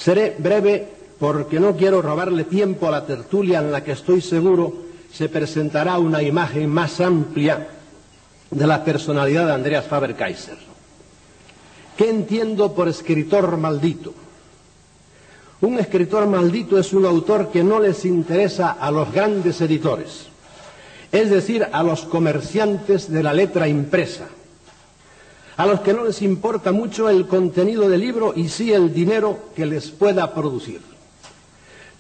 Seré breve porque no quiero robarle tiempo a la tertulia en la que estoy seguro se presentará una imagen más amplia de la personalidad de Andreas Faber-Kaiser. ¿Qué entiendo por escritor maldito? Un escritor maldito es un autor que no les interesa a los grandes editores, es decir, a los comerciantes de la letra impresa, a los que no les importa mucho el contenido del libro y sí el dinero que les pueda producir.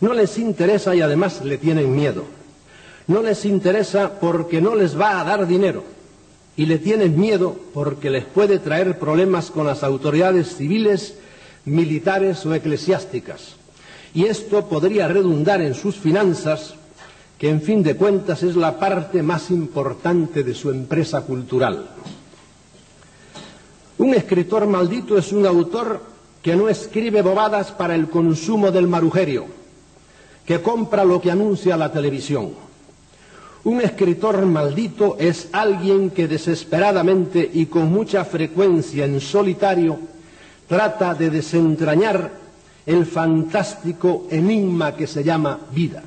No les interesa y además le tienen miedo. No les interesa porque no les va a dar dinero y le tienen miedo porque les puede traer problemas con las autoridades civiles, militares o eclesiásticas. Y esto podría redundar en sus finanzas, que en fin de cuentas es la parte más importante de su empresa cultural. Un escritor maldito es un autor que no escribe bobadas para el consumo del marujerio, que compra lo que anuncia la televisión. Un escritor maldito es alguien que desesperadamente y con mucha frecuencia en solitario trata de desentrañar el fantástico enigma que se llama vida.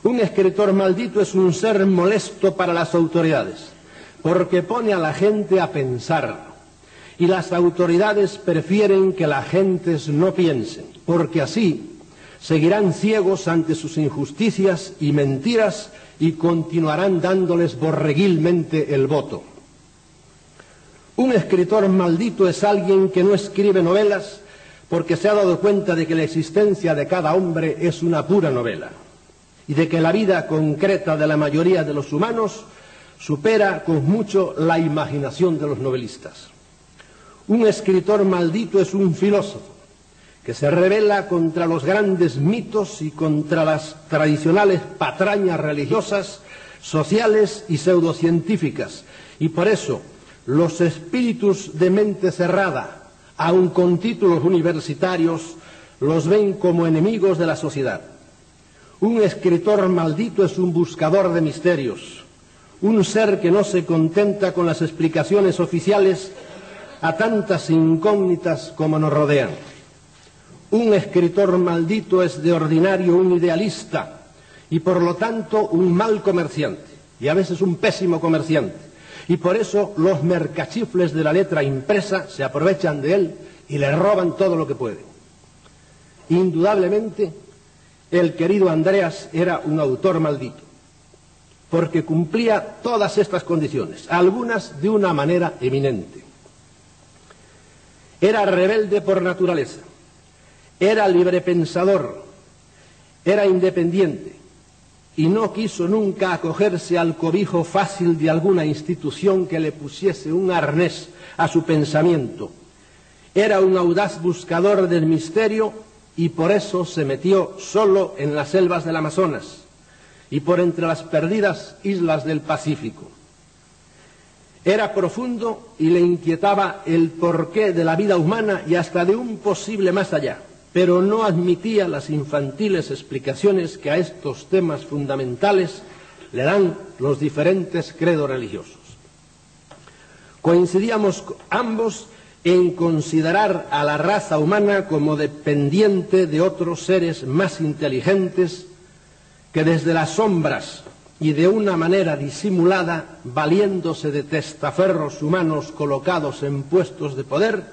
Un escritor maldito es un ser molesto para las autoridades, porque pone a la gente a pensar, y las autoridades prefieren que las gentes no piensen, porque así seguirán ciegos ante sus injusticias y mentiras y continuarán dándoles borreguilmente el voto. Un escritor maldito es alguien que no escribe novelas porque se ha dado cuenta de que la existencia de cada hombre es una pura novela y de que la vida concreta de la mayoría de los humanos supera con mucho la imaginación de los novelistas. Un escritor maldito es un filósofo que se rebela contra los grandes mitos y contra las tradicionales patrañas religiosas, sociales y pseudocientíficas, y por eso los espíritus de mente cerrada, aun con títulos universitarios, los ven como enemigos de la sociedad. Un escritor maldito es un buscador de misterios, un ser que no se contenta con las explicaciones oficiales a tantas incógnitas como nos rodean. Un escritor maldito es de ordinario un idealista y por lo tanto un mal comerciante y a veces un pésimo comerciante, y por eso los mercachifles de la letra impresa se aprovechan de él y le roban todo lo que pueden. Indudablemente el querido Andreas era un autor maldito porque cumplía todas estas condiciones, algunas de una manera eminente. Era rebelde por naturaleza, era librepensador, era independiente y no quiso nunca acogerse al cobijo fácil de alguna institución que le pusiese un arnés a su pensamiento. Era un audaz buscador del misterio y por eso se metió solo en las selvas del Amazonas y por entre las perdidas islas del Pacífico. Era profundo y le inquietaba el porqué de la vida humana y hasta de un posible más allá, pero no admitía las infantiles explicaciones que a estos temas fundamentales le dan los diferentes credos religiosos. Coincidíamos ambos en considerar a la raza humana como dependiente de otros seres más inteligentes que desde las sombras y de una manera disimulada, valiéndose de testaferros humanos colocados en puestos de poder,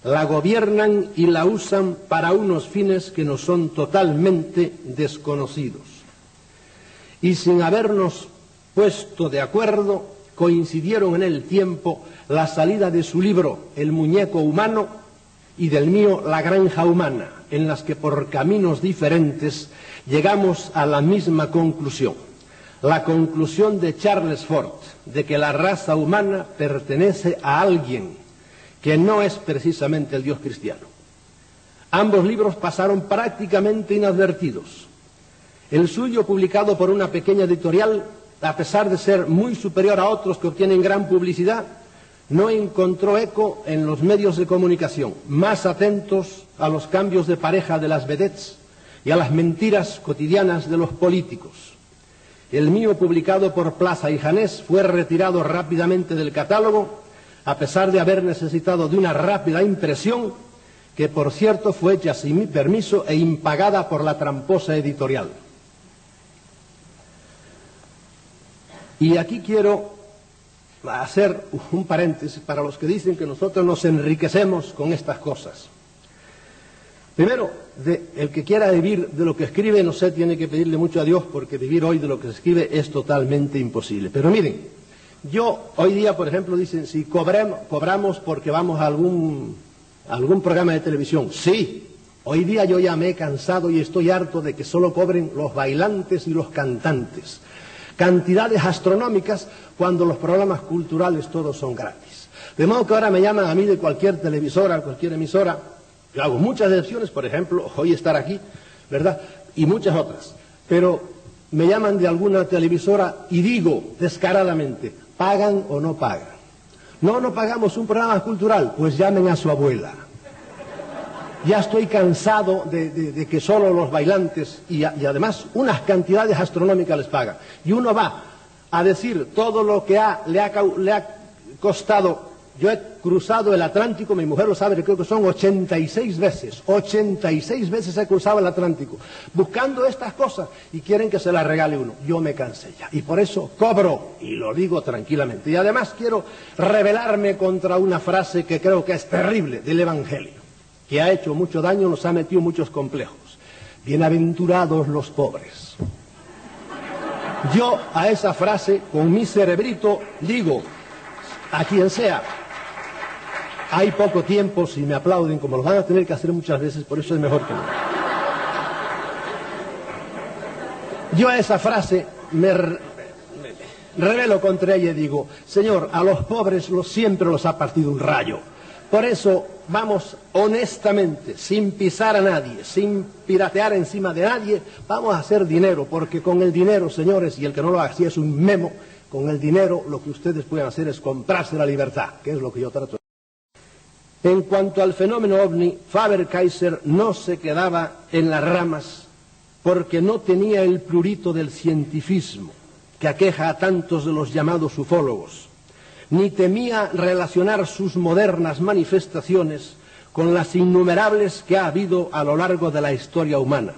la gobiernan y la usan para unos fines que nos son totalmente desconocidos. Y sin habernos puesto de acuerdo, coincidieron en el tiempo la salida de su libro El muñeco humano y del mío La granja humana, en las que por caminos diferentes llegamos a la misma conclusión. La conclusión de Charles Ford, de que la raza humana pertenece a alguien que no es precisamente el Dios cristiano. Ambos libros pasaron prácticamente inadvertidos. El suyo, publicado por una pequeña editorial, a pesar de ser muy superior a otros que obtienen gran publicidad, no encontró eco en los medios de comunicación, más atentos a los cambios de pareja de las vedettes y a las mentiras cotidianas de los políticos. El mío, publicado por Plaza y Janés, fue retirado rápidamente del catálogo, a pesar de haber necesitado de una rápida impresión que por cierto fue hecha sin mi permiso e impagada por la tramposa editorial. Y aquí quiero hacer un paréntesis para los que dicen que nosotros nos enriquecemos con estas cosas. Primero, el que quiera vivir de lo que escribe, no sé, tiene que pedirle mucho a Dios, porque vivir hoy de lo que se escribe es totalmente imposible. Pero miren, yo hoy día, por ejemplo, dicen, si cobramos porque vamos a algún programa de televisión. Sí, hoy día yo ya me he cansado y estoy harto de que solo cobren los bailantes y los cantantes. Cantidades astronómicas cuando los programas culturales todos son gratis. De modo que ahora me llaman a mí de cualquier televisora, cualquier emisora. Yo hago muchas excepciones, por ejemplo, hoy estar aquí, ¿verdad? Y muchas otras. Pero me llaman de alguna televisora y digo descaradamente, ¿pagan o no pagan? No, no pagamos un programa cultural, pues llamen a su abuela. Ya estoy cansado de que solo los bailantes y además unas cantidades astronómicas les pagan. Y uno va a decir todo lo que le ha costado. Yo he cruzado el Atlántico, mi mujer lo sabe, creo que son 86 veces. 86 veces he cruzado el Atlántico buscando estas cosas y quieren que se las regale uno. Yo me cansé ya y por eso cobro y lo digo tranquilamente. Y además quiero rebelarme contra una frase que creo que es terrible del Evangelio, que ha hecho mucho daño, nos ha metido muchos complejos. Bienaventurados los pobres. Yo a esa frase, con mi cerebrito, digo, a quien sea, hay poco tiempo, si me aplauden, como lo van a tener que hacer muchas veces, por eso es mejor que no. Yo a esa frase me rebelo contra ella y digo, Señor, a los pobres siempre los ha partido un rayo. Por eso vamos honestamente, sin pisar a nadie, sin piratear encima de nadie, vamos a hacer dinero, porque con el dinero, señores, y el que no lo haga así es un memo, con el dinero lo que ustedes pueden hacer es comprarse la libertad, que es lo que yo trato. En cuanto al fenómeno ovni, Faber-Kaiser no se quedaba en las ramas porque no tenía el prurito del cientifismo que aqueja a tantos de los llamados ufólogos, ni temía relacionar sus modernas manifestaciones con las innumerables que ha habido a lo largo de la historia humana.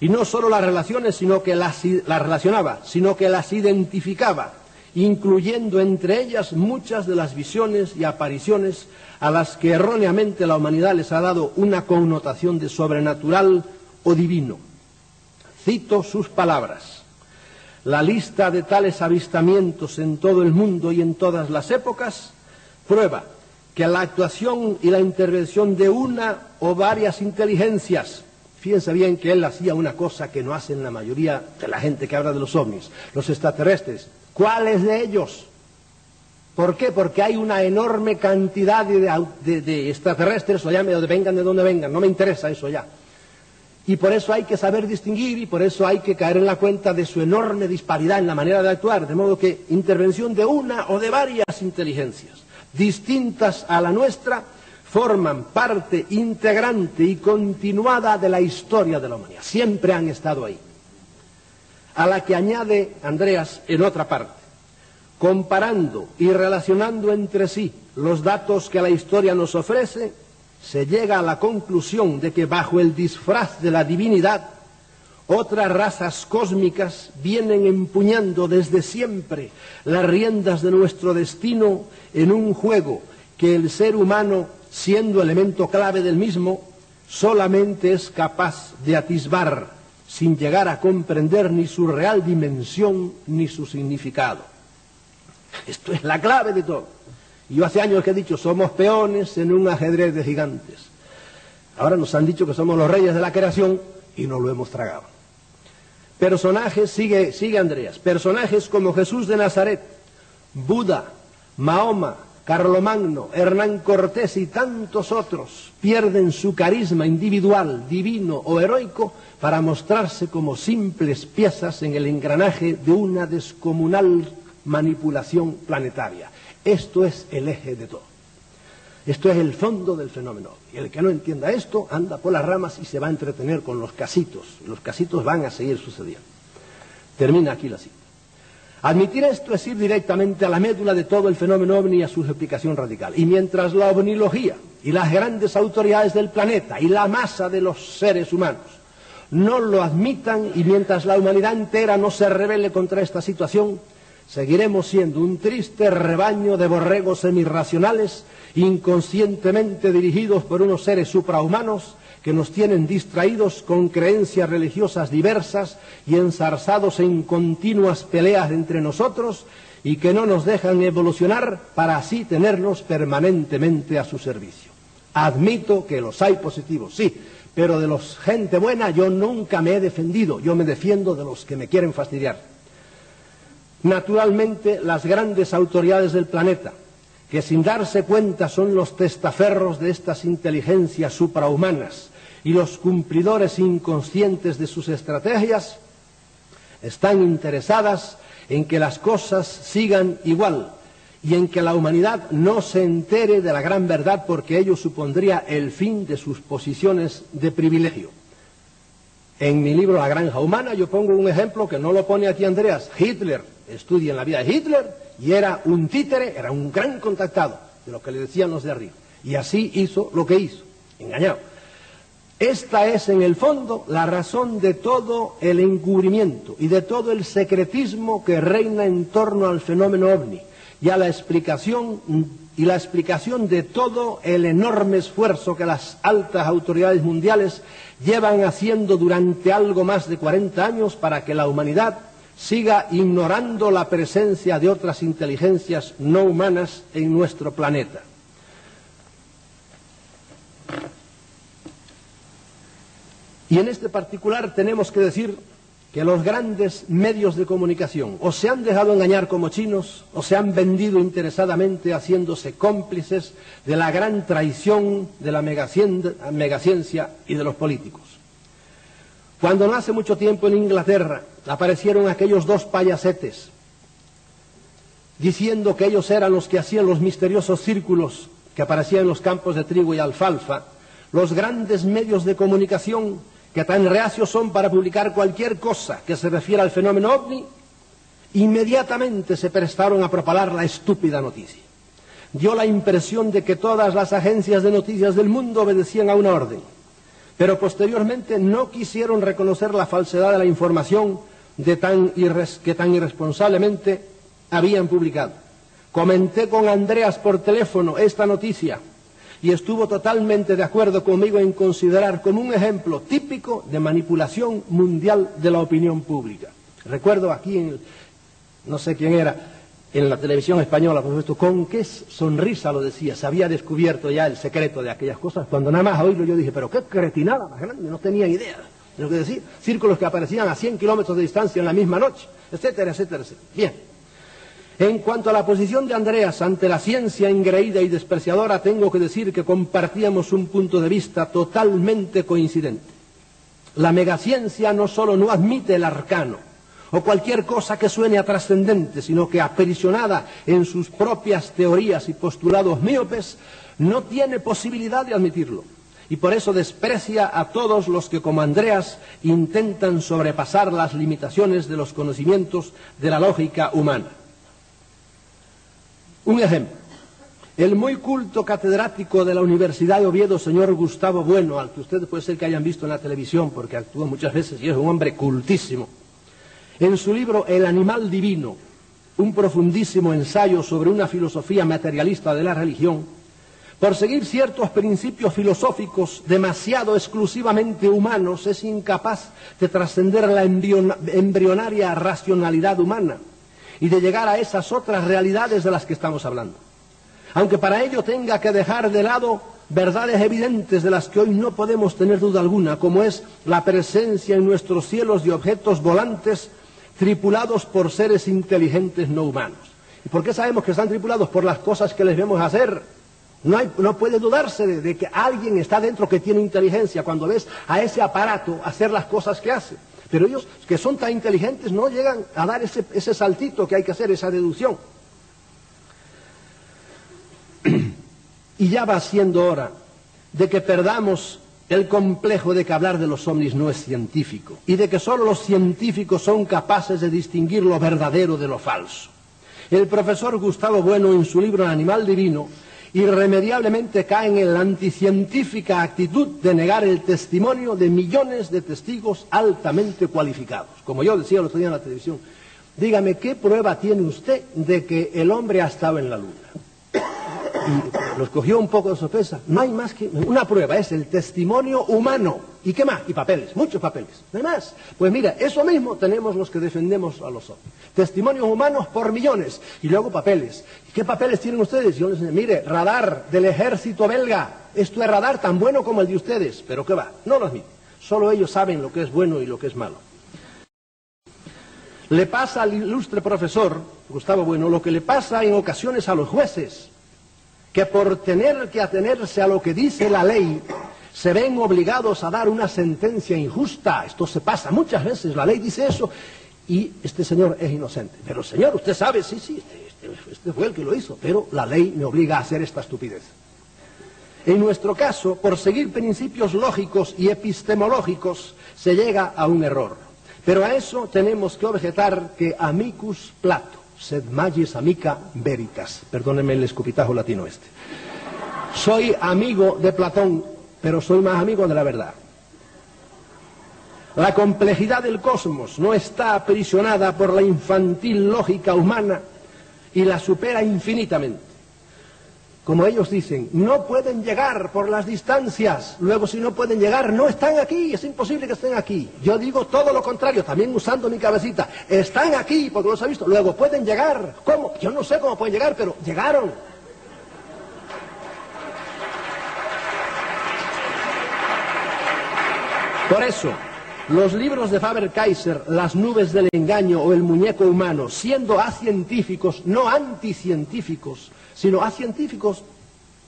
Y no solo las relaciones, sino que las relacionaba, sino que las identificaba, incluyendo entre ellas muchas de las visiones y apariciones a las que erróneamente la humanidad les ha dado una connotación de sobrenatural o divino. Cito sus palabras. La lista de tales avistamientos en todo el mundo y en todas las épocas prueba que la actuación y la intervención de una o varias inteligencias, fíjense bien que él hacía una cosa que no hacen la mayoría de la gente que habla de los ovnis, los extraterrestres. ¿Cuáles de ellos? ¿Por qué? Porque hay una enorme cantidad de extraterrestres, o ya de donde vengan, no me interesa eso ya. Y por eso hay que saber distinguir y por eso hay que caer en la cuenta de su enorme disparidad en la manera de actuar, de modo que intervención de una o de varias inteligencias distintas a la nuestra forman parte integrante y continuada de la historia de la humanidad. Siempre han estado ahí. A la que añade Andreas en otra parte, comparando y relacionando entre sí los datos que la historia nos ofrece, se llega a la conclusión de que bajo el disfraz de la divinidad, otras razas cósmicas vienen empuñando desde siempre las riendas de nuestro destino en un juego que el ser humano, siendo elemento clave del mismo, solamente es capaz de atisbar, sin llegar a comprender ni su real dimensión ni su significado. Esto es la clave de todo. Y yo hace años que he dicho, somos peones en un ajedrez de gigantes. Ahora nos han dicho que somos los reyes de la creación y no lo hemos tragado. Personajes, sigue Andreas, personajes como Jesús de Nazaret, Buda, Mahoma, Carlomagno, Hernán Cortés y tantos otros pierden su carisma individual, divino o heroico para mostrarse como simples piezas en el engranaje de una descomunal manipulación planetaria. Esto es el eje de todo. Esto es el fondo del fenómeno. Y el que no entienda esto anda por las ramas y se va a entretener con los casitos. Y los casitos van a seguir sucediendo. Termina aquí la cita. Admitir esto es ir directamente a la médula de todo el fenómeno ovni y a su explicación radical. Y mientras la ovnilogía y las grandes autoridades del planeta y la masa de los seres humanos no lo admitan, y mientras la humanidad entera no se rebele contra esta situación, seguiremos siendo un triste rebaño de borregos semirracionales, inconscientemente dirigidos por unos seres suprahumanos que nos tienen distraídos con creencias religiosas diversas y enzarzados en continuas peleas entre nosotros, y que no nos dejan evolucionar para así tenernos permanentemente a su servicio. Admito que los hay positivos, sí, pero de los gente buena yo nunca me he defendido, yo me defiendo de los que me quieren fastidiar. Naturalmente, las grandes autoridades del planeta, que sin darse cuenta son los testaferros de estas inteligencias suprahumanas y los cumplidores inconscientes de sus estrategias, están interesadas en que las cosas sigan igual y en que la humanidad no se entere de la gran verdad, porque ello supondría el fin de sus posiciones de privilegio. En mi libro La Granja Humana yo pongo un ejemplo que no lo pone aquí Andreas. Hitler, estudien la vida de Hitler, y era un títere, era un gran contactado de lo que le decían los de arriba. Y así hizo lo que hizo, engañado. Esta es en el fondo la razón de todo el encubrimiento y de todo el secretismo que reina en torno al fenómeno ovni, y a la explicación de todo el enorme esfuerzo que las altas autoridades mundiales llevan haciendo durante algo más de 40 años para que la humanidad siga ignorando la presencia de otras inteligencias no humanas en nuestro planeta. Y en este particular tenemos que decir que los grandes medios de comunicación o se han dejado engañar como chinos o se han vendido interesadamente haciéndose cómplices de la gran traición de la megaciencia y de los políticos. Cuando no hace mucho tiempo en Inglaterra aparecieron aquellos dos payasetes diciendo que ellos eran los que hacían los misteriosos círculos que aparecían en los campos de trigo y alfalfa, los grandes medios de comunicación, que tan reacios son para publicar cualquier cosa que se refiera al fenómeno ovni, inmediatamente se prestaron a propagar la estúpida noticia. Dio la impresión de que todas las agencias de noticias del mundo obedecían a una orden, pero posteriormente no quisieron reconocer la falsedad de la información que tan irresponsablemente habían publicado. Comenté con Andreas por teléfono esta noticia y estuvo totalmente de acuerdo conmigo en considerar como un ejemplo típico de manipulación mundial de la opinión pública. Recuerdo aquí, no sé quién era, en la televisión española, por supuesto, con qué sonrisa lo decía, se había descubierto ya el secreto de aquellas cosas, cuando nada más a oírlo yo dije, pero qué cretinada más grande, no tenía idea de lo que decía. Círculos que aparecían a 100 kilómetros de distancia en la misma noche, etcétera, etcétera, etcétera. Bien. En cuanto a la posición de Andreas ante la ciencia engreída y despreciadora, tengo que decir que compartíamos un punto de vista totalmente coincidente. La megaciencia no solo no admite el arcano o cualquier cosa que suene a trascendente, sino que aprisionada en sus propias teorías y postulados míopes, no tiene posibilidad de admitirlo. Y por eso desprecia a todos los que, como Andreas, intentan sobrepasar las limitaciones de los conocimientos de la lógica humana. Un ejemplo, el muy culto catedrático de la Universidad de Oviedo, señor Gustavo Bueno, al que ustedes puede ser que hayan visto en la televisión porque actúa muchas veces y es un hombre cultísimo, en su libro El animal divino, un profundísimo ensayo sobre una filosofía materialista de la religión, por seguir ciertos principios filosóficos demasiado exclusivamente humanos, es incapaz de trascender la embrionaria racionalidad humana y de llegar a esas otras realidades de las que estamos hablando. Aunque para ello tenga que dejar de lado verdades evidentes de las que hoy no podemos tener duda alguna, como es la presencia en nuestros cielos de objetos volantes tripulados por seres inteligentes no humanos. ¿Y por qué sabemos que están tripulados? Por las cosas que les vemos hacer. No puede dudarse de que alguien está dentro que tiene inteligencia cuando ves a ese aparato hacer las cosas que hace. Pero ellos, que son tan inteligentes, no llegan a dar ese saltito que hay que hacer, esa deducción. Y ya va siendo hora de que perdamos el complejo de que hablar de los ovnis no es científico y de que solo los científicos son capaces de distinguir lo verdadero de lo falso. El profesor Gustavo Bueno, en su libro El animal divino, irremediablemente cae en la anticientífica actitud de negar el testimonio de millones de testigos altamente cualificados. Como yo decía el otro día en la televisión, dígame, ¿qué prueba tiene usted de que el hombre ha estado en la luna? Y los cogió un poco de sorpresa. No hay más que una prueba, es el testimonio humano. ¿Y qué más? Y papeles, muchos papeles. No hay más. Pues mira, eso mismo tenemos los que defendemos a los ovnis. Testimonios humanos por millones. Y luego papeles. ¿Y qué papeles tienen ustedes? Yo les enseño, mire, radar del ejército belga. Esto es radar tan bueno como el de ustedes. Pero ¿qué va? No lo admiten. Solo ellos saben lo que es bueno y lo que es malo. Le pasa al ilustre profesor Gustavo Bueno lo que le pasa en ocasiones a los jueces, que por tener que atenerse a lo que dice la ley, se ven obligados a dar una sentencia injusta. Esto se pasa muchas veces, la ley dice eso, y este señor es inocente. Pero señor, usted sabe, sí, este fue el que lo hizo, pero la ley me obliga a hacer esta estupidez. En nuestro caso, por seguir principios lógicos y epistemológicos, se llega a un error. Pero a eso tenemos que objetar que amicus Plato, sed magis amica veritas. Perdónenme el escupitajo latino este. Soy amigo de Platón, pero soy más amigo de la verdad. La complejidad del cosmos no está aprisionada por la infantil lógica humana y la supera infinitamente. Como ellos dicen, no pueden llegar por las distancias. Luego, si no pueden llegar, no están aquí. Es imposible que estén aquí. Yo digo todo lo contrario, también usando mi cabecita. Están aquí, porque los he visto. Luego, pueden llegar. ¿Cómo? Yo no sé cómo pueden llegar, pero llegaron. Por eso, los libros de Faber-Kaiser, Las nubes del engaño o El muñeco humano, siendo acientíficos, no anticientíficos, sino acientíficos,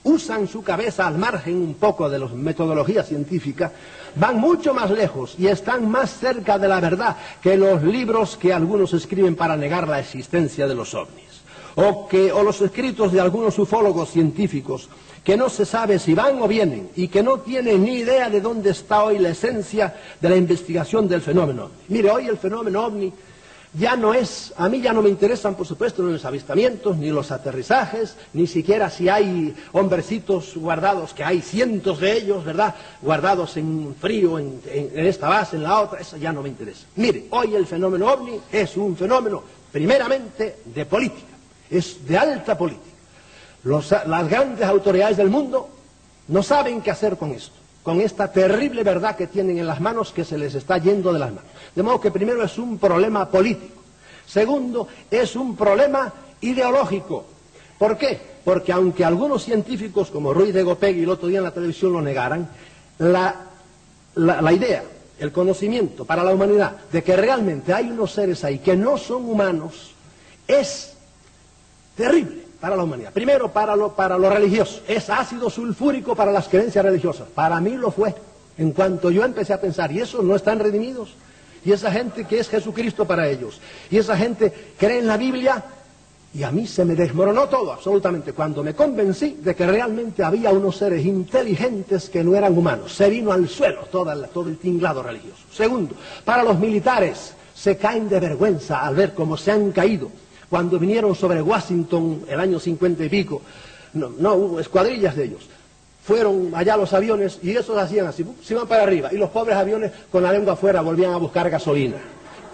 usan su cabeza al margen un poco de la metodología científica, van mucho más lejos y están más cerca de la verdad que los libros que algunos escriben para negar la existencia de los ovnis, o los escritos de algunos ufólogos científicos que no se sabe si van o vienen y que no tienen ni idea de dónde está hoy la esencia de la investigación del fenómeno ovni. Mire, hoy el fenómeno ovni ya no es, a mí ya no me interesan, por supuesto, ni los avistamientos, ni los aterrizajes, ni siquiera si hay hombrecitos guardados, que hay cientos de ellos, ¿verdad?, guardados en frío, en esta base, en la otra, eso ya no me interesa. Mire, hoy el fenómeno ovni es un fenómeno, primeramente, de política, es de alta política. Las grandes autoridades del mundo no saben qué hacer con esto, con esta terrible verdad que tienen en las manos, que se les está yendo de las manos. De modo que primero es un problema político. Segundo, es un problema ideológico. ¿Por qué? Porque aunque algunos científicos como Ruiz de Gopegui el otro día en la televisión lo negaran, la idea, el conocimiento para la humanidad de que realmente hay unos seres ahí que no son humanos es terrible para la humanidad. Primero, para lo religioso. Es ácido sulfúrico para las creencias religiosas. Para mí lo fue. En cuanto yo empecé a pensar, ¿y esos no están redimidos? Y esa gente que es Jesucristo para ellos. Y esa gente cree en la Biblia. Y a mí se me desmoronó todo, absolutamente, cuando me convencí de que realmente había unos seres inteligentes que no eran humanos. Se vino al suelo todo el tinglado religioso. Segundo, para los militares, se caen de vergüenza al ver cómo se han caído. Cuando vinieron sobre Washington el año 50 y pico, no hubo escuadrillas de ellos. Fueron allá los aviones y esos hacían así, se iban para arriba. Y los pobres aviones con la lengua afuera volvían a buscar gasolina.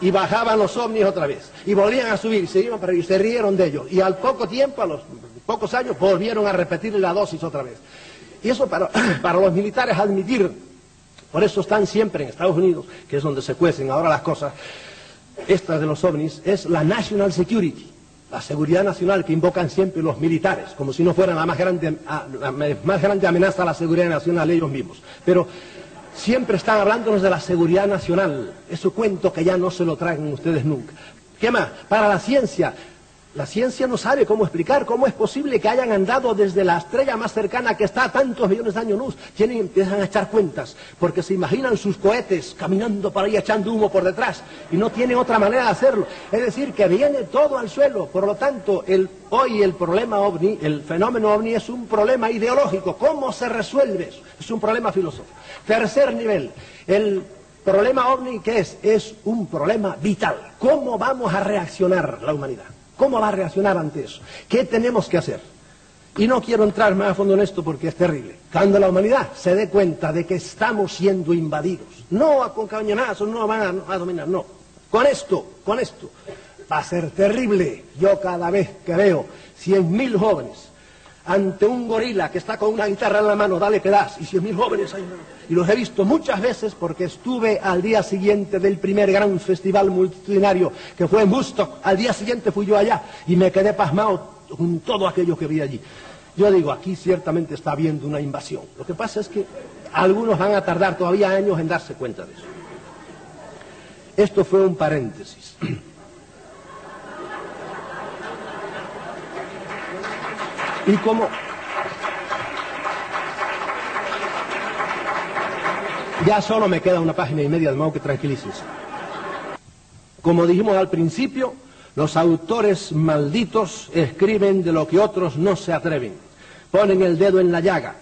Y bajaban los ovnis otra vez. Y volvían a subir, se iban para arriba y se rieron de ellos. Y al poco tiempo, a los pocos años, volvieron a repetir la dosis otra vez. Y eso para los militares admitir, por eso están siempre en Estados Unidos, que es donde se cuecen ahora las cosas, estas de los ovnis, es la National Security, la seguridad nacional que invocan siempre los militares, como si no fueran la más grande amenaza a la seguridad nacional ellos mismos. Pero siempre están hablándonos de la seguridad nacional, ese cuento que ya no se lo traen ustedes nunca. ¿Qué más? Para la ciencia, La ciencia no sabe cómo explicar cómo es posible que hayan andado desde la estrella más cercana que está a tantos millones de años luz. Empiezan a echar cuentas, porque se imaginan sus cohetes caminando por ahí echando humo por detrás, y no tienen otra manera de hacerlo. Es decir, que viene todo al suelo. Por lo tanto, hoy el problema ovni, el fenómeno ovni, es un problema ideológico. ¿Cómo se resuelve eso? Es un problema filosófico. Tercer nivel, el problema ovni, ¿qué es? Es un problema vital. ¿Cómo vamos a reaccionar la humanidad? ¿Cómo va a reaccionar ante eso? ¿Qué tenemos que hacer? Y no quiero entrar más a fondo en esto porque es terrible. Cuando la humanidad se dé cuenta de que estamos siendo invadidos, no con cañonazos, no van a dominar, no. Con esto, va a ser terrible. Yo cada vez que veo 100.000 jóvenes ante un gorila que está con una guitarra en la mano, dale que das, y 100.000 jóvenes ahí, y los he visto muchas veces porque estuve al día siguiente del primer gran festival multitudinario que fue en Woodstock. Al día siguiente fui yo allá y me quedé pasmado con todo aquello que vi allí. Yo digo, aquí ciertamente está habiendo una invasión. Lo que pasa es que algunos van a tardar todavía años en darse cuenta de eso. Esto fue un paréntesis. Y como ya solo me queda una página y media, de modo que tranquilícense. Como dijimos al principio, los autores malditos escriben de lo que otros no se atreven. Ponen el dedo en la llaga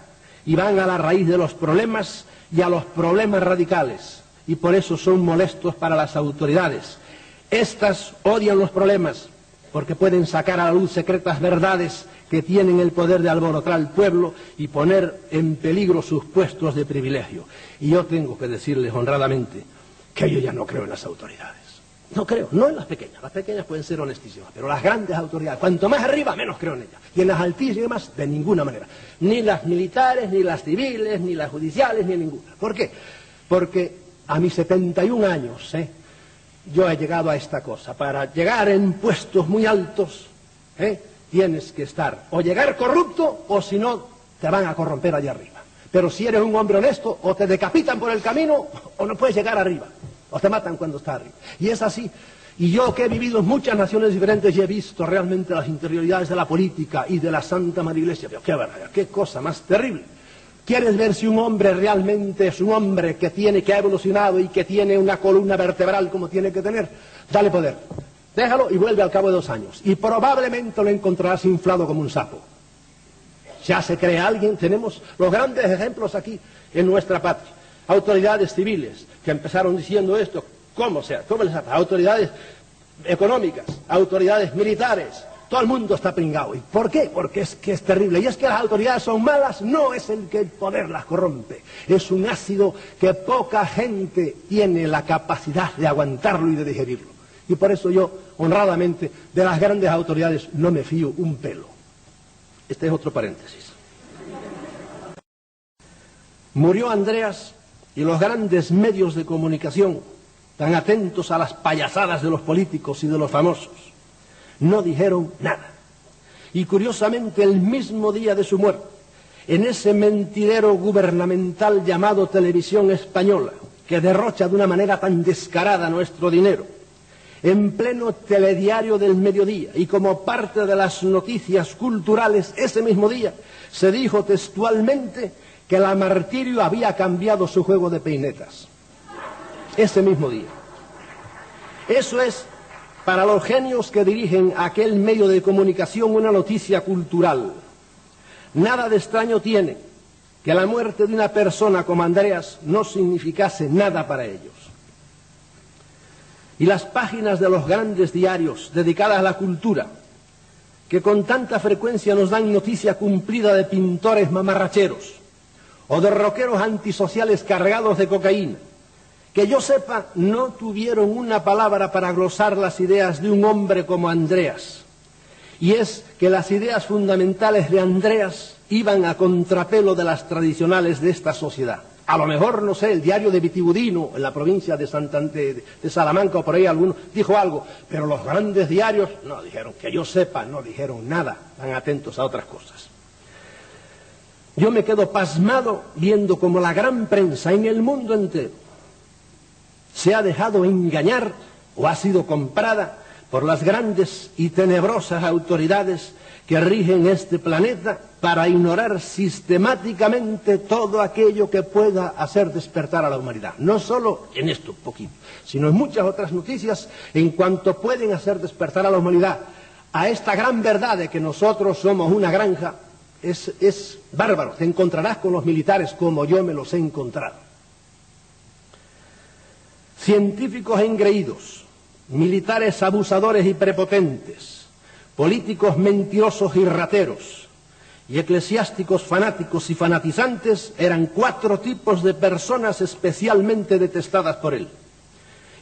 y van a la raíz de los problemas y a los problemas radicales. Y por eso son molestos para las autoridades. Estas odian los problemas porque pueden sacar a la luz secretas verdades que tienen el poder de alborotar al pueblo y poner en peligro sus puestos de privilegio. Y yo tengo que decirles honradamente que yo ya no creo en las autoridades. No creo, no en las pequeñas pueden ser honestísimas, pero las grandes autoridades, cuanto más arriba, menos creo en ellas. Y en las altísimas, de ninguna manera. Ni las militares, ni las civiles, ni las judiciales, ni ninguna. ¿Por qué? Porque a mis 71 años, yo he llegado a esta cosa. Para llegar en puestos muy altos, tienes que estar o llegar corrupto o si no te van a corromper allá arriba. Pero si eres un hombre honesto, o te decapitan por el camino o no puedes llegar arriba, o te matan cuando estás arriba. Y es así. Y yo que he vivido en muchas naciones diferentes y he visto realmente las interioridades de la política y de la Santa Madre Iglesia, pero qué verdad, qué cosa más terrible. ¿Quieres ver si un hombre realmente es un hombre que ha evolucionado y que tiene una columna vertebral como tiene que tener? Dale poder. Déjalo y vuelve al cabo de 2 años. Y probablemente lo encontrarás inflado como un sapo. Ya se cree alguien. Tenemos los grandes ejemplos aquí en nuestra patria. Autoridades civiles que empezaron diciendo esto. ¿Cómo les hace? Autoridades económicas, autoridades militares. Todo el mundo está pringado. ¿Y por qué? Porque es que es terrible. Y es que las autoridades son malas. No es el que el poder las corrompe. Es un ácido que poca gente tiene la capacidad de aguantarlo y de digerirlo. Y por eso yo, honradamente, de las grandes autoridades no me fío un pelo. Este es otro paréntesis. Murió Andreas y los grandes medios de comunicación, tan atentos a las payasadas de los políticos y de los famosos, no dijeron nada. Y curiosamente, el mismo día de su muerte, en ese mentidero gubernamental llamado Televisión Española, que derrocha de una manera tan descarada nuestro dinero, en pleno telediario del mediodía y como parte de las noticias culturales, ese mismo día se dijo textualmente que la Martirio había cambiado su juego de peinetas. Ese mismo día. Eso es, para los genios que dirigen aquel medio de comunicación, una noticia cultural. Nada de extraño tiene que la muerte de una persona como Andreas no significase nada para ellos. Y las páginas de los grandes diarios dedicadas a la cultura, que con tanta frecuencia nos dan noticia cumplida de pintores mamarracheros o de rockeros antisociales cargados de cocaína, que yo sepa, no tuvieron una palabra para glosar las ideas de un hombre como Andreas. Y es que las ideas fundamentales de Andreas iban a contrapelo de las tradicionales de esta sociedad. A lo mejor, no sé, el diario de Vitibudino, en la provincia de Salamanca o por ahí alguno, dijo algo, pero los grandes diarios no dijeron, que yo sepa, no dijeron nada, están atentos a otras cosas. Yo me quedo pasmado viendo cómo la gran prensa en el mundo entero se ha dejado engañar o ha sido comprada por las grandes y tenebrosas autoridades que rigen este planeta para ignorar sistemáticamente todo aquello que pueda hacer despertar a la humanidad. No solo en esto, poquito, sino en muchas otras noticias en cuanto pueden hacer despertar a la humanidad a esta gran verdad de que nosotros somos una granja. Es bárbaro. Te encontrarás con los militares como yo me los he encontrado. Científicos engreídos, militares abusadores y prepotentes, políticos mentirosos y rateros, y eclesiásticos fanáticos y fanatizantes eran 4 tipos de personas especialmente detestadas por él.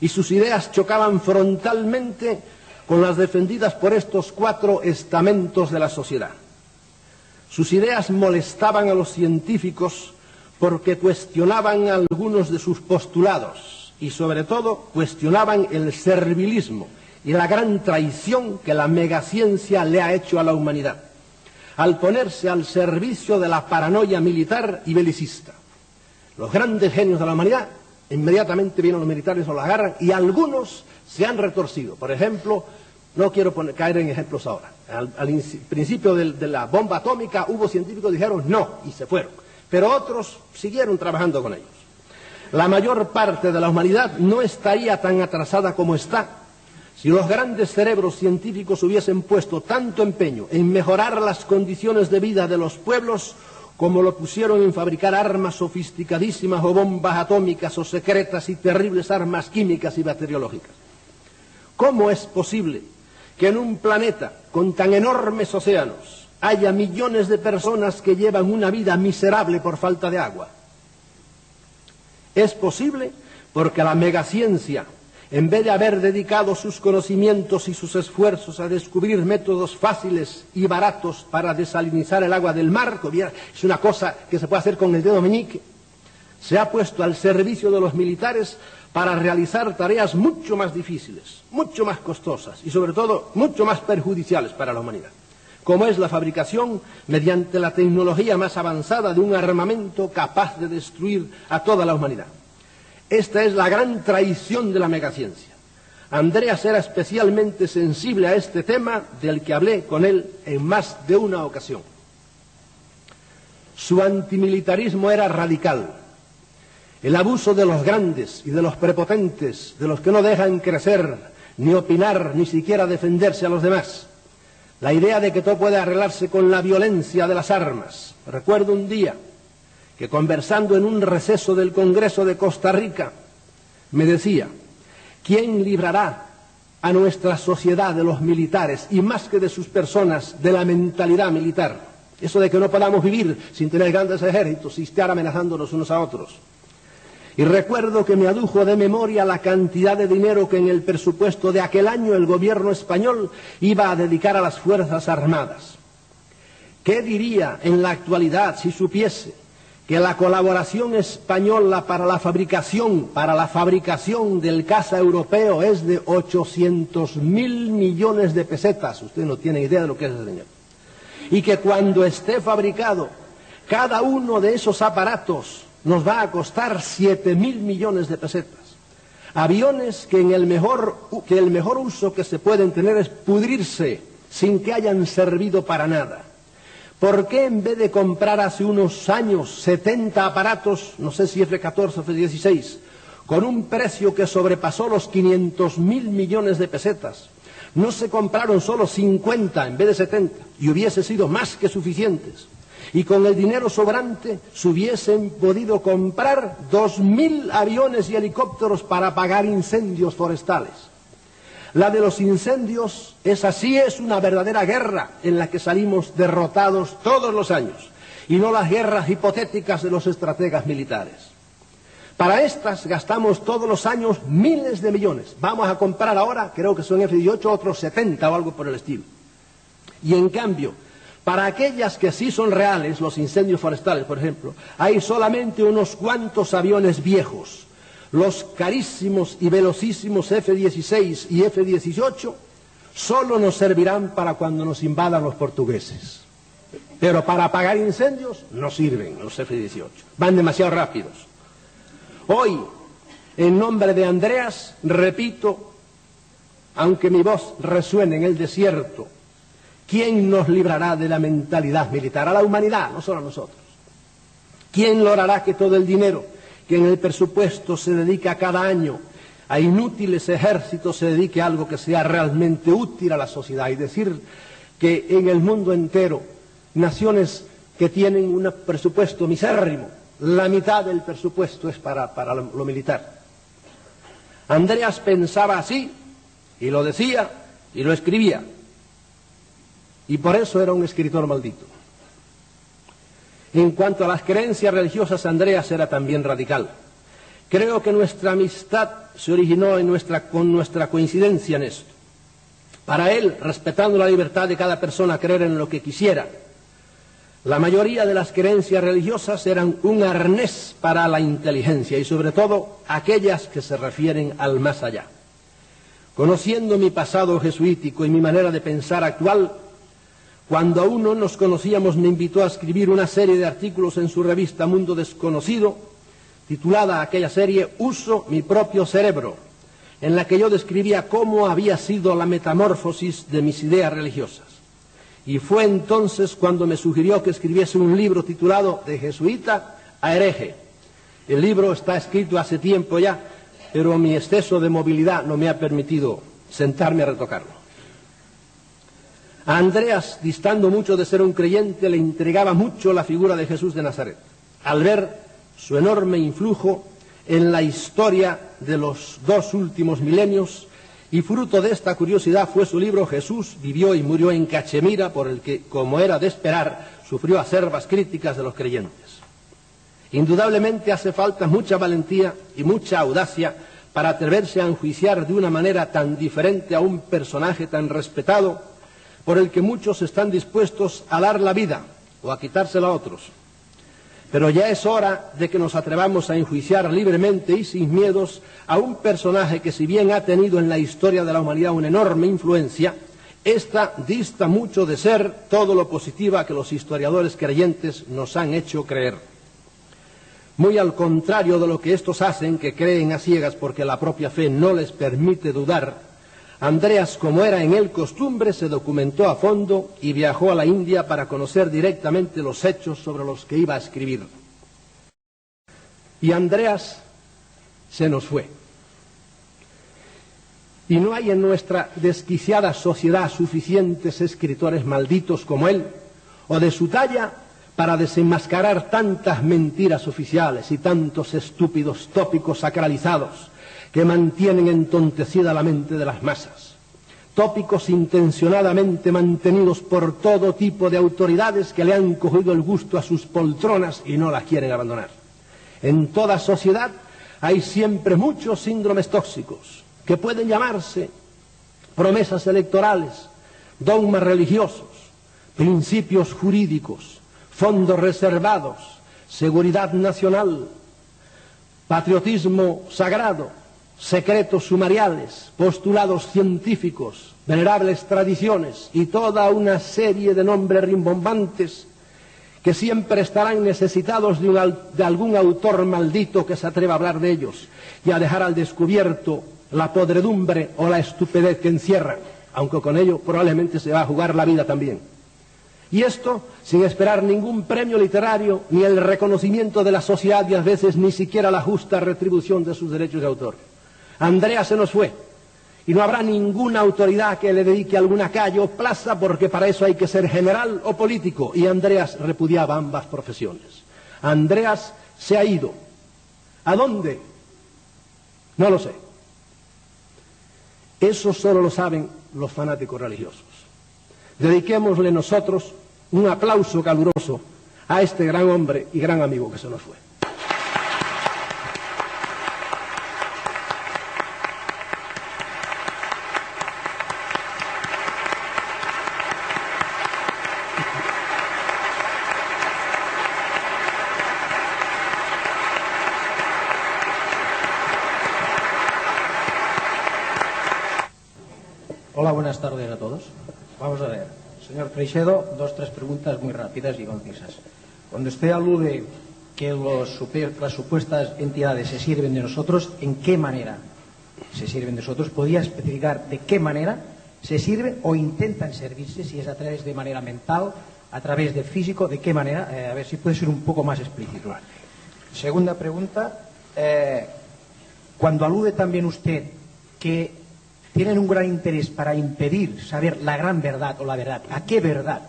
Y sus ideas chocaban frontalmente con las defendidas por estos 4 estamentos de la sociedad. Sus ideas molestaban a los científicos porque cuestionaban algunos de sus postulados y sobre todo cuestionaban el servilismo y la gran traición que la megaciencia le ha hecho a la humanidad, al ponerse al servicio de la paranoia militar y belicista. Los grandes genios de la humanidad, inmediatamente vienen los militares o los agarran, y algunos se han retorcido. Por ejemplo, no quiero caer en ejemplos ahora. Al principio de la bomba atómica hubo científicos que dijeron no y se fueron, pero otros siguieron trabajando con ellos. La mayor parte de la humanidad no estaría tan atrasada como está si los grandes cerebros científicos hubiesen puesto tanto empeño en mejorar las condiciones de vida de los pueblos como lo pusieron en fabricar armas sofisticadísimas o bombas atómicas o secretas y terribles armas químicas y bacteriológicas. ¿Cómo es posible que en un planeta con tan enormes océanos haya millones de personas que llevan una vida miserable por falta de agua? Es posible porque la megaciencia, en vez de haber dedicado sus conocimientos y sus esfuerzos a descubrir métodos fáciles y baratos para desalinizar el agua del mar, que es una cosa que se puede hacer con el dedo meñique, se ha puesto al servicio de los militares para realizar tareas mucho más difíciles, mucho más costosas y sobre todo mucho más perjudiciales para la humanidad, como es la fabricación mediante la tecnología más avanzada de un armamento capaz de destruir a toda la humanidad. Esta es la gran traición de la megaciencia. Andreas era especialmente sensible a este tema, del que hablé con él en más de una ocasión. Su antimilitarismo era radical. El abuso de los grandes y de los prepotentes, de los que no dejan crecer, ni opinar, ni siquiera defenderse a los demás. La idea de que todo puede arreglarse con la violencia de las armas. Recuerdo un día que, conversando en un receso del Congreso de Costa Rica, me decía: ¿quién librará a nuestra sociedad de los militares y, más que de sus personas, de la mentalidad militar? Eso de que no podamos vivir sin tener grandes ejércitos y estar amenazándonos unos a otros. Y recuerdo que me adujo de memoria la cantidad de dinero que en el presupuesto de aquel año el gobierno español iba a dedicar a las Fuerzas Armadas. ¿Qué diría en la actualidad si supiese que la colaboración española para la fabricación del caza europeo es de 800.000 millones de pesetas? Usted no tiene idea de lo que es ese dinero. Y que cuando esté fabricado, cada uno de esos aparatos nos va a costar 7.000 millones de pesetas. Aviones que el mejor uso que se pueden tener es pudrirse sin que hayan servido para nada. ¿Por qué en vez de comprar hace unos años 70 aparatos, no sé si F-14 o F-16, con un precio que sobrepasó los 500.000 millones de pesetas, no se compraron solo 50 en vez de 70 y hubiese sido más que suficientes? Y con el dinero sobrante se hubiesen podido comprar 2.000 aviones y helicópteros para apagar incendios forestales. La de los incendios es una verdadera guerra en la que salimos derrotados todos los años, y no las guerras hipotéticas de los estrategas militares. Para estas gastamos todos los años miles de millones. Vamos a comprar ahora, creo que son F-18, otros 70 o algo por el estilo. Y en cambio, para aquellas que sí son reales, los incendios forestales, por ejemplo, hay solamente unos cuantos aviones viejos. Los carísimos y velocísimos F-16 y F-18 solo nos servirán para cuando nos invadan los portugueses. Pero para apagar incendios no sirven los F-18. Van demasiado rápidos. Hoy, en nombre de Andreas, repito aunque mi voz resuene en el desierto, ¿quién nos librará de la mentalidad militar? A la humanidad, no solo a nosotros. ¿Quién logrará que todo el dinero que en el presupuesto se dedica cada año a inútiles ejércitos se dedique a algo que sea realmente útil a la sociedad? Y decir que en el mundo entero, naciones que tienen un presupuesto misérrimo, la mitad del presupuesto es para lo militar. Andreas pensaba así, y lo decía, y lo escribía. Y por eso era un escritor maldito. En cuanto a las creencias religiosas, Andreas era también radical. Creo que nuestra amistad se originó con nuestra coincidencia en esto. Para él, respetando la libertad de cada persona a creer en lo que quisiera, la mayoría de las creencias religiosas eran un arnés para la inteligencia y sobre todo aquellas que se refieren al más allá. Conociendo mi pasado jesuítico y mi manera de pensar actual, cuando aún no nos conocíamos me invitó a escribir una serie de artículos en su revista Mundo Desconocido, titulada aquella serie Uso mi propio cerebro, en la que yo describía cómo había sido la metamorfosis de mis ideas religiosas. Y fue entonces cuando me sugirió que escribiese un libro titulado De jesuita a hereje. El libro está escrito hace tiempo ya, pero mi exceso de movilidad no me ha permitido sentarme a retocarlo. A Andreas, distando mucho de ser un creyente, le intrigaba mucho la figura de Jesús de Nazaret, al ver su enorme influjo en la historia de los 2 últimos milenios, y fruto de esta curiosidad fue su libro Jesús vivió y murió en Cachemira, por el que, como era de esperar, sufrió acerbas críticas de los creyentes. Indudablemente hace falta mucha valentía y mucha audacia para atreverse a enjuiciar de una manera tan diferente a un personaje tan respetado, por el que muchos están dispuestos a dar la vida o a quitársela a otros. Pero ya es hora de que nos atrevamos a enjuiciar libremente y sin miedos a un personaje que, si bien ha tenido en la historia de la humanidad una enorme influencia, esta dista mucho de ser todo lo positiva que los historiadores creyentes nos han hecho creer. Muy al contrario de lo que estos hacen, que creen a ciegas porque la propia fe no les permite dudar, Andreas, como era en él costumbre, se documentó a fondo y viajó a la India para conocer directamente los hechos sobre los que iba a escribir. Y Andreas se nos fue. Y no hay en nuestra desquiciada sociedad suficientes escritores malditos como él, o de su talla, para desenmascarar tantas mentiras oficiales y tantos estúpidos tópicos sacralizados que mantienen entontecida la mente de las masas. Tópicos intencionadamente mantenidos por todo tipo de autoridades que le han cogido el gusto a sus poltronas y no las quieren abandonar. En toda sociedad hay siempre muchos síndromes tóxicos, que pueden llamarse promesas electorales, dogmas religiosos, principios jurídicos, fondos reservados, seguridad nacional, patriotismo sagrado, secretos sumariales, postulados científicos, venerables tradiciones y toda una serie de nombres rimbombantes que siempre estarán necesitados de algún autor maldito que se atreva a hablar de ellos y a dejar al descubierto la podredumbre o la estupidez que encierran, aunque con ello probablemente se va a jugar la vida también. Y esto sin esperar ningún premio literario, ni el reconocimiento de la sociedad y a veces ni siquiera la justa retribución de sus derechos de autor. Andreas se nos fue y no habrá ninguna autoridad que le dedique alguna calle o plaza, porque para eso hay que ser general o político, y Andreas repudiaba ambas profesiones. Andreas se ha ido. ¿A dónde? No lo sé. Eso solo lo saben los fanáticos religiosos. Dediquémosle nosotros un aplauso caluroso a este gran hombre y gran amigo que se nos fue. Hola, buenas tardes a todos. Vamos a ver, señor Freixedo, 2-3 preguntas muy rápidas y concisas. Cuando usted alude que las supuestas entidades se sirven de nosotros, ¿en qué manera? se sirven de nosotros. ¿Podría especificar de qué manera se sirven o intentan servirse? Si es a través de manera mental, a través de físico, ¿de qué manera? A ver si puede ser un poco más explícito. Segunda pregunta. Cuando alude también usted que tienen un gran interés para impedir saber la gran verdad o la verdad, ¿a qué verdad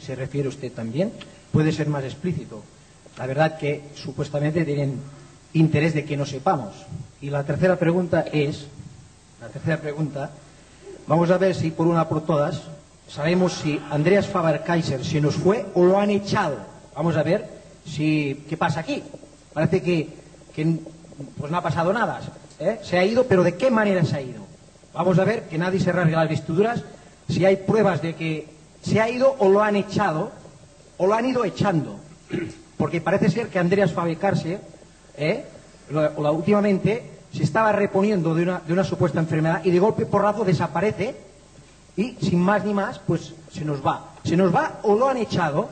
se refiere usted también? Puede ser más explícito. La verdad que supuestamente tienen interés de que no sepamos. Y la tercera pregunta es, vamos a ver si por una por todas sabemos si Andreas Faber-Kaiser se nos fue o lo han echado. Vamos a ver qué pasa aquí. Parece que pues no ha pasado nada. Se ha ido, pero ¿de qué manera se ha ido? Vamos a ver, que nadie se rasgue las vestiduras, si hay pruebas de que se ha ido o lo han echado, o lo han ido echando. Porque parece ser que Andreas Faber-Kaiser, últimamente, se estaba reponiendo de una supuesta enfermedad y de golpe porrazo desaparece y sin más ni más, pues se nos va. ¿Se nos va o lo han echado?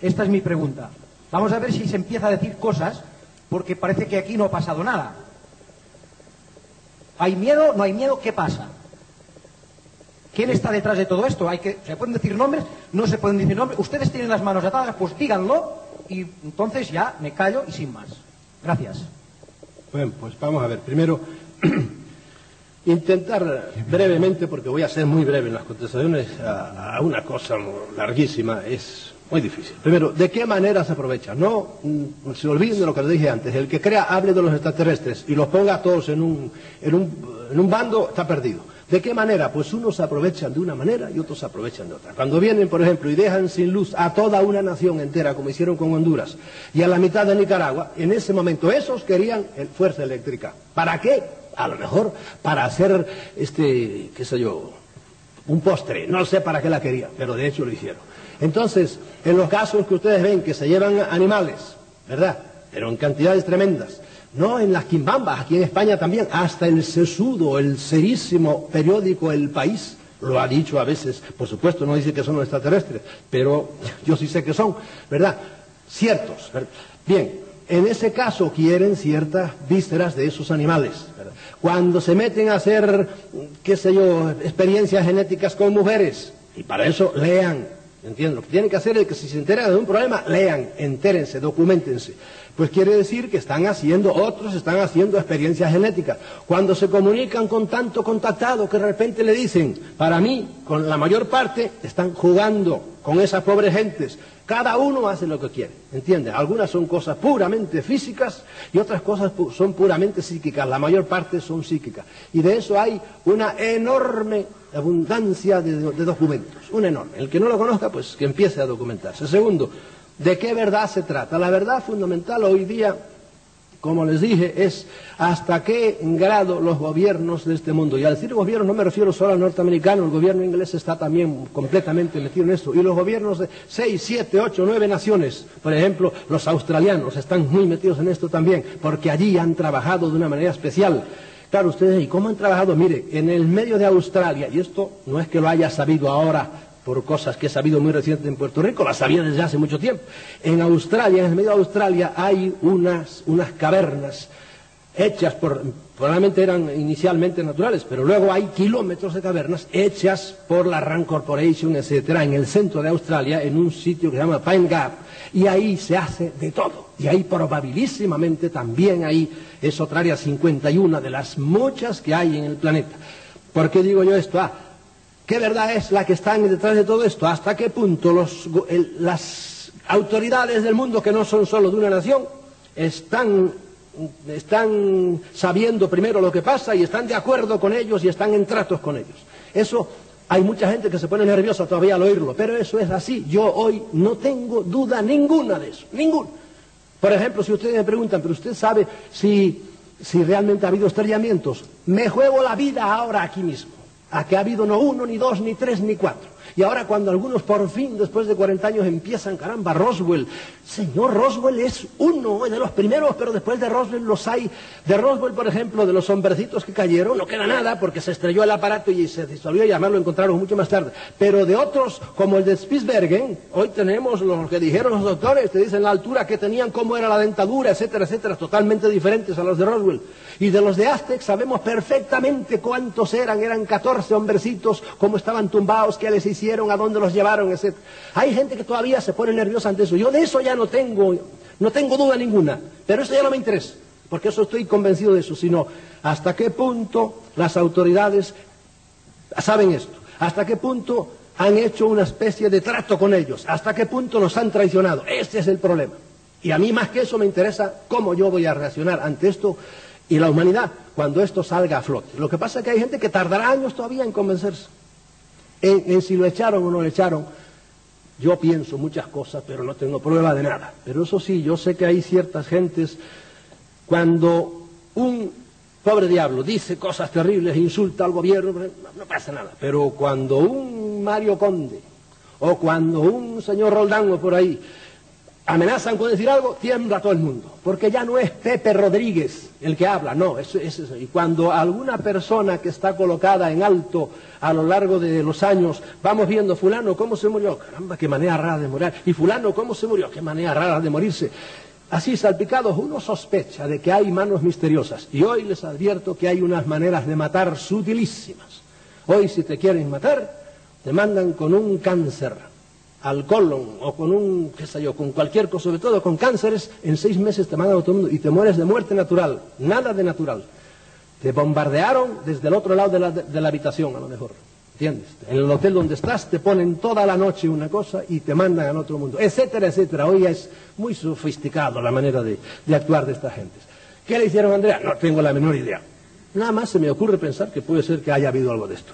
Esta es mi pregunta. Vamos a ver si se empieza a decir cosas, porque parece que aquí no ha pasado nada. ¿Hay miedo? ¿No hay miedo? ¿Qué pasa? ¿Quién está detrás de todo esto? ¿Se pueden decir nombres? ¿No se pueden decir nombres? Ustedes tienen las manos atadas, pues díganlo y entonces ya me callo y sin más. Gracias. Bueno, pues vamos a ver. Primero, intentar brevemente, porque voy a ser muy breve en las contestaciones a una cosa larguísima, es muy difícil. Primero, ¿de qué manera se aprovecha? No se olviden de lo que les dije antes. El que crea hable de los extraterrestres y los ponga a todos en un bando, está perdido. ¿De qué manera? Pues unos se aprovechan de una manera y otros se aprovechan de otra. Cuando vienen, por ejemplo, y dejan sin luz a toda una nación entera, como hicieron con Honduras, y a la mitad de Nicaragua, en ese momento esos querían fuerza eléctrica. ¿Para qué? A lo mejor para hacer, qué sé yo, un postre. No sé para qué la querían, pero de hecho lo hicieron. Entonces, en los casos que ustedes ven que se llevan animales, ¿verdad?, pero en cantidades tremendas, no en las quimbambas, aquí en España también, hasta el sesudo, el serísimo periódico El País, lo ha dicho a veces, por supuesto no dice que son los extraterrestres, pero yo sí sé que son, ¿verdad?, ciertos, ¿verdad? Bien, en ese caso quieren ciertas vísceras de esos animales, ¿verdad? Cuando se meten a hacer, qué sé yo, experiencias genéticas con mujeres, y para eso lean, ¿entienden? Lo que tienen que hacer es que si se enteran de un problema, lean, entérense, documentense. Pues quiere decir que otros están haciendo experiencias genéticas. Cuando se comunican con tanto contactado que de repente le dicen, para mí, con la mayor parte, están jugando con esas pobres gentes. Cada uno hace lo que quiere, ¿entiendes? Algunas son cosas puramente físicas y otras cosas son puramente psíquicas. La mayor parte son psíquicas. Y de eso hay una enorme abundancia de documentos, una enorme. El que no lo conozca, pues que empiece a documentarse. Segundo, ¿de qué verdad se trata? La verdad fundamental hoy día, como les dije, es hasta qué grado los gobiernos de este mundo, y al decir gobiernos no me refiero solo al norteamericano, el gobierno inglés está también completamente metido en esto, y los gobiernos de 6, 7, 8, 9 naciones, por ejemplo, los australianos están muy metidos en esto también, porque allí han trabajado de una manera especial. Claro, ustedes, ¿y cómo han trabajado? Mire, en el medio de Australia, y esto no es que lo haya sabido ahora, por cosas que he sabido muy recientes en Puerto Rico, las sabía desde hace mucho tiempo. En Australia, en el medio de Australia, hay unas cavernas hechas probablemente eran inicialmente naturales, pero luego hay kilómetros de cavernas hechas por la Rand Corporation, etcétera, en el centro de Australia, en un sitio que se llama Pine Gap, y ahí se hace de todo. Y ahí probabilísimamente también es otra área 51 de las muchas que hay en el planeta. ¿Por qué digo yo esto? ¿Qué verdad es la que está detrás de todo esto? ¿Hasta qué punto las autoridades del mundo, que no son solo de una nación, están sabiendo primero lo que pasa y están de acuerdo con ellos y están en tratos con ellos? Eso, hay mucha gente que se pone nerviosa todavía al oírlo, pero eso es así. Yo hoy no tengo duda ninguna de eso, ninguna. Por ejemplo, si ustedes me preguntan, ¿pero usted sabe si realmente ha habido estrellamientos? Me juego la vida ahora aquí mismo, a que ha habido no 1, ni 2, ni 3, ni 4. Y ahora cuando algunos por fin, después de 40 años, empiezan, caramba, Roswell. Señor, Roswell es uno de los primeros, pero después de Roswell los hay. De Roswell, por ejemplo, de los hombrecitos que cayeron, no queda nada porque se estrelló el aparato y se disolvió y además lo encontraron mucho más tarde. Pero de otros, como el de Spitsbergen, hoy tenemos lo que dijeron los doctores, te dicen la altura que tenían, cómo era la dentadura, etcétera, etcétera, totalmente diferentes a los de Roswell. Y de los de Aztec sabemos perfectamente cuántos eran 14 hombrecitos, cómo estaban tumbados, qué les hicieron, a dónde los llevaron, etc. Hay gente que todavía se pone nerviosa ante eso. Yo de eso ya no tengo duda ninguna, pero eso ya no me interesa, porque eso estoy convencido de eso, sino hasta qué punto las autoridades saben esto, hasta qué punto han hecho una especie de trato con ellos, hasta qué punto nos han traicionado. Este es el problema. Y a mí más que eso me interesa cómo yo voy a reaccionar ante esto y la humanidad cuando esto salga a flote. Lo que pasa es que hay gente que tardará años todavía en convencerse, en si lo echaron o no lo echaron. Yo pienso muchas cosas, pero no tengo prueba de nada. Pero eso sí, yo sé que hay ciertas gentes, cuando un pobre diablo dice cosas terribles, insulta al gobierno, no pasa nada. Pero cuando un Mario Conde, o cuando un señor Roldán o por ahí, amenazan con decir algo, tiembla todo el mundo, porque ya no es Pepe Rodríguez el que habla, no, es eso. Y cuando alguna persona que está colocada en alto a lo largo de los años, vamos viendo fulano cómo se murió, caramba, qué manera rara de morir, y fulano cómo se murió, qué manera rara de morirse, así salpicados, uno sospecha de que hay manos misteriosas, y hoy les advierto que hay unas maneras de matar sutilísimas. Hoy si te quieren matar, te mandan con un cáncer al colon, o con un, qué sé yo, con cualquier cosa, sobre todo con cánceres, en 6 meses te mandan a todo el mundo y te mueres de muerte natural, nada de natural. Te bombardearon desde el otro lado de la habitación, a lo mejor, ¿entiendes? En el hotel donde estás te ponen toda la noche una cosa y te mandan al otro mundo, etcétera, etcétera. Hoy es muy sofisticado la manera de actuar de esta gente. ¿Qué le hicieron a Andrea? No tengo la menor idea. Nada más se me ocurre pensar que puede ser que haya habido algo de esto.